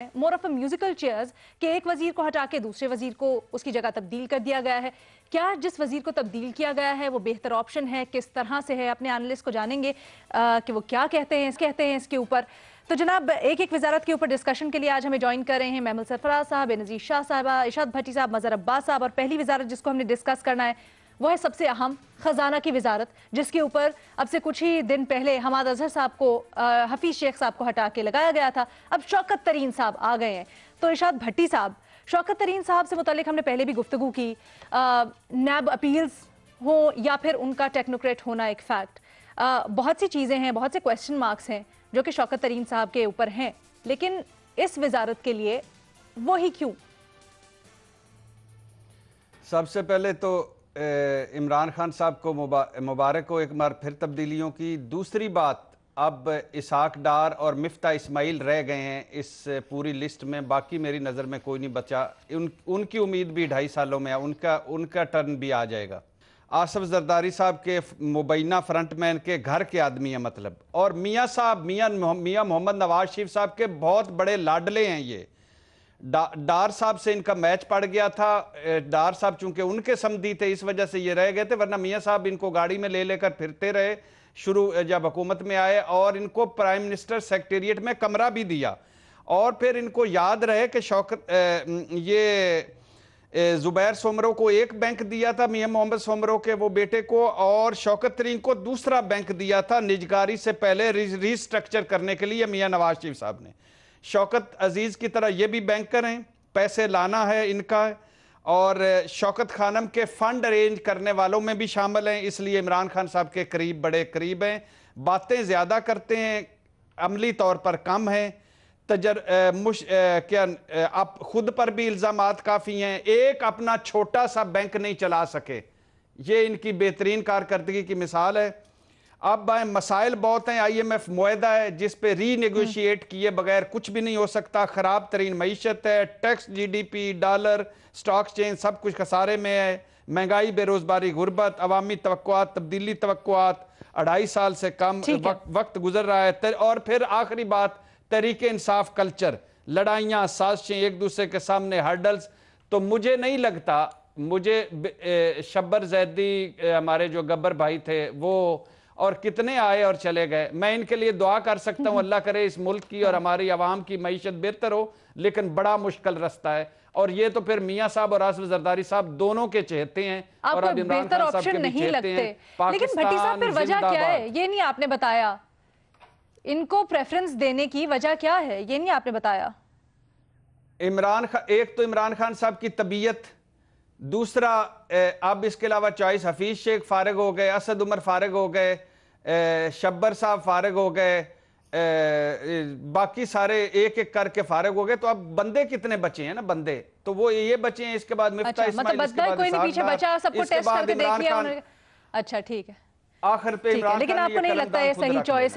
More of a musical chairs कि एक वजीर को हटा के दूसरे वजीर को उसकी जगह तब्दील कर दिया गया है। क्या जिस वजीर को तब्दील किया गया है वो बेहतर ऑप्शन है, किस तरह से है, अपने एनालिस्ट को जानेंगे कि वो क्या कहते हैं इसके ऊपर। तो जनाब एक एक वजारत के ऊपर डिस्कशन के लिए आज हमें ज्वाइन कर रहे हैं महमूद सरफराज साहब, बेनज़ीर शाह साहबा, इरशाद भट्टी साहब, मज़हर अब्बास साहब। और पहली वजारत जिसको हमने डिस्कस करना है वो है सबसे अहम खजाना की वजारत, जिसके ऊपर अब से कुछ ही दिन पहले हमाद अजहर साहब को हफीज शेख साहब को हटा के लगाया गया था। अब शौकत तरीन साहब आ गए हैं। तो इरशाद भट्टी साहब, शौकत तरीन साहब से मुतालिक हमने पहले भी गुफ्तगू की, नैब अपील्स हो या फिर उनका टेक्नोक्रेट होना एक फैक्ट, बहुत सी चीज़ें हैं, बहुत से क्वेश्चन मार्क्स हैं जो कि शौकत तरीन साहब के ऊपर हैं, लेकिन इस वजारत के लिए वही क्यों? सबसे पहले तो इमरान खान साहब को मुबारक हो एक बार फिर तब्दीलियों की। दूसरी बात, अब इसहाक डार और मिफ्ता इस्माइल रह गए हैं इस पूरी लिस्ट में, बाकी मेरी नज़र में कोई नहीं बचा। उनकी उम्मीद भी 2.5 सालों में है, उनका टर्न भी आ जाएगा। आसिफ जरदारी साहब के मुबैना फ्रंटमैन के घर के आदमी हैं मतलब, और मियाँ साहब मियाँ मोहम्मद नवाज शरीफ साहब के बहुत बड़े लाडले हैं ये। डार साहब से इनका मैच पड़ गया था। डार साहब चूंकि उनके समधी थे इस वजह से ये रह गए थे, वरना मियाँ साहब इनको गाड़ी में ले लेकर फिरते रहे शुरू जब हुकूमत में आए, और इनको प्राइम मिनिस्टर सेक्रेटेरिएट में कमरा भी दिया। और फिर इनको याद रहे कि शौकत जुबैर सोमरो को एक बैंक दिया था, मियाँ मोहम्मद सोमरो के वो बेटे को, और शौकत तरीन को दूसरा बैंक दिया था निजगारी से पहले रिस्ट्रक्चर करने के लिए मियाँ नवाज शरीफ साहब ने। शौकत अजीज़ की तरह ये भी बैंकर हैं, पैसे लाना है इनका, और शौकत खानम के फंड अरेंज करने वालों में भी शामिल हैं, इसलिए इमरान खान साहब के करीब बड़े करीब हैं। बातें ज़्यादा करते हैं, अमली तौर पर कम हैं। आप खुद पर भी इल्ज़ामात काफ़ी हैं, एक अपना छोटा सा बैंक नहीं चला सके, ये इनकी बेहतरीन कारकर्दगी की मिसाल है। अब मसाइल बहुत हैं, IMF मुआहदा है जिस पे रीनेगोशिएट किए बगैर कुछ भी नहीं हो सकता। ख़राब तरीन मईशत है, tax, GDP, dollar, stock change सब कुछ खसारे में है, महंगाई, बेरोज़गारी, गुर्बत, अवामी तवक्कुआत, तब्दीली तवक्कुआत, 2.5 साल से कम वक्त गुजर रहा है। और फिर आखिरी बात, तहरीक इंसाफ कल्चर, लड़ाइयाँ, साजिशें, एक दूसरे के सामने हर्डल्स। तो मुझे नहीं लगता, मुझे शब्बर जैदी हमारे जो गब्बर भाई थे वो, और कितने आए और चले गए, मैं इनके लिए दुआ कर सकता हूँ, अल्लाह करे इस मुल्क की और हमारी आवाम की मईशत बेहतर हो, लेकिन बड़ा मुश्किल रास्ता है। और ये तो फिर मियाँ साहब और आसिफ जरदारी साहब दोनों के चहेते हैं, और अब इमरान खान साहब के भी चहेते हैं। लेकिन भट्टी साहब फिर वजह क्या है ये नहीं आपने बताया, इनको प्रेफरेंस देने की वजह क्या है ये नहीं आपने बताया। एक तो इमरान खान साहब की तबीयत, दूसरा अब इसके अलावा चॉइस हफीज शेख फारिग हो गए, असद उमर फारिग हो गए, शब्बर साहब फारिग हो गए, बाकी सारे एक एक करके फारिग हो गए। तो अब बंदे कितने बचे हैं ना, बंदे तो वो ये बचे हैं। इसके बाद मिफ्ता इस्माइल, इसके बाद कोई नहीं पीछे बचा, सबको टेस्ट करके देख लिया। अच्छा ठीक है, आखिर पे इमरान खान, लेकिन आपको नहीं लगता है सही चॉइस है?